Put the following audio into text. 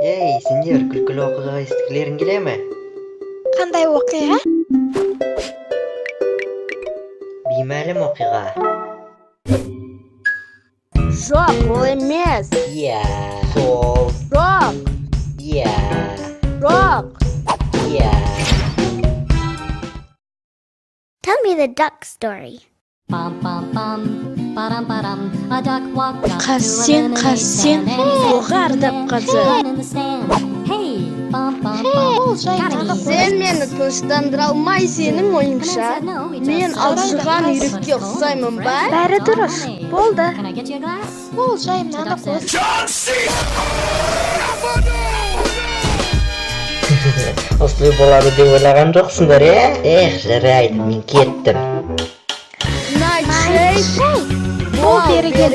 Ей, сендер күлкілі оқиға естігілерің келе ме? Қандай оқиға? Беймәлім оқиға. Жоқ, ол емес. Иә, сол. Жоқ, Иә, жоқ. иә. Tell me the duck story. Қасен, оғардап қазы. Сен мені тыныштандыра алмай сенің ойыңша. Мен алжыған үйрекке ұқсаймын ба? Бәрі дұрыс, болды. Ол жайымнан қос. Осылай болады деп ойлаған жоқсыңдар, жарайды, мен кеттім. Найтшейд, Nайтшейд, бол бері кел.